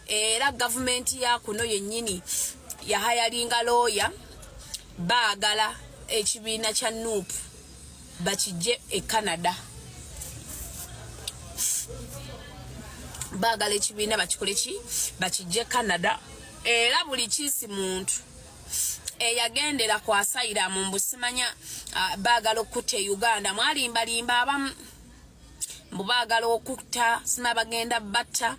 era government ya kuno yennyini yahayalinga lawyer baagala ekibiina kya NUP bakijje e Canada. Baagala ekibiina bakikole ki bakijje Canada. Era buli kisi muntu eyagendera kwasayira mu mbusimanya baagala okutta Uganda mwalimbalimba abamu mbu baagala okutta sima bagenda batta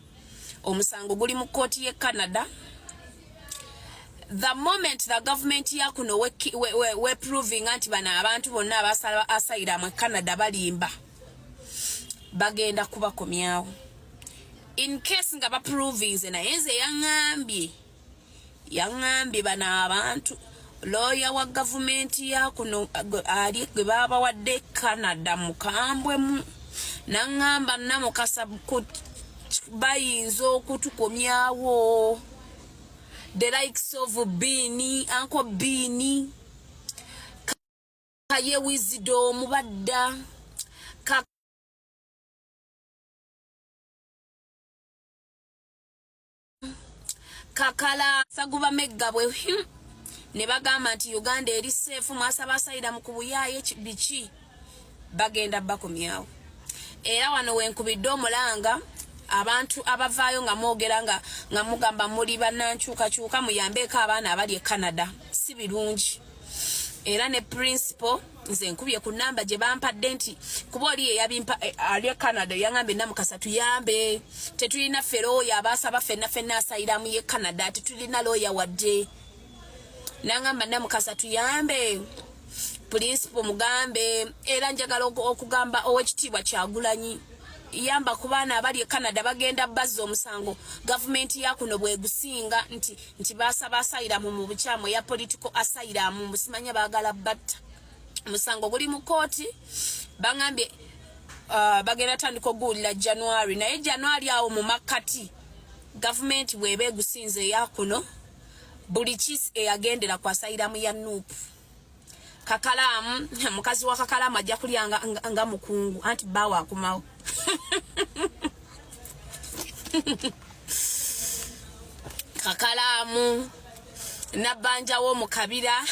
omusango guli mu kooti ye Canada. The moment the government ya kuno we proving anti bana abantu bonna abasayira mu Canada balimba bagenda kubakomyawo. In case nga ba proving na yenze yangambye bana abantu lawyer wa government ya kuno ali gwe baba wadde Canada mukambwe mu nangamba namukasa bayinza okutukomyawo. The likes of Bini, Uncle Bini, Kaye Wisdom, Badda, Kakala, Saguba Megabwe, Nebagama nti Uganda eri safe mwasaba sayida mukubuyaye bichi bagenda bakomyawo. Era wano wenkubidde omulanga abantu abavaayo nga mwogera nga mugamba muri banankyukakyuka muyambeko abaana abali e Canada si birungi. Era ne principal nze nkubye ku namba gye bampadde nti kuba oli yabimpa ali e Canada yangambe namukasa tuyambe tetulina feroya abasaba fenna asayira mu ye Canada tetulina lawyer wadde nangamba namukasa tuyambe principal mugambe. Era njagala okugamba owekitiibwa Kyagulanyi yamba kubana abali e Canada bagenda bazza omusango government ya kuno bwegusinga nti basaba asylum mu bukyamo ya political asylum musimanya bagala batta musango guli mu kooti bangambye bagenda tandika ogulira January naye January awo mu makati government bwebe gusinze ya kuno buli kisi eyagendera kwa asylum ya NUP. Kakalamu mukazi wa Kakalamu ajja kulyanga nga mukungu anti bawa akumawo. Kakalamu nabanja wo mukabira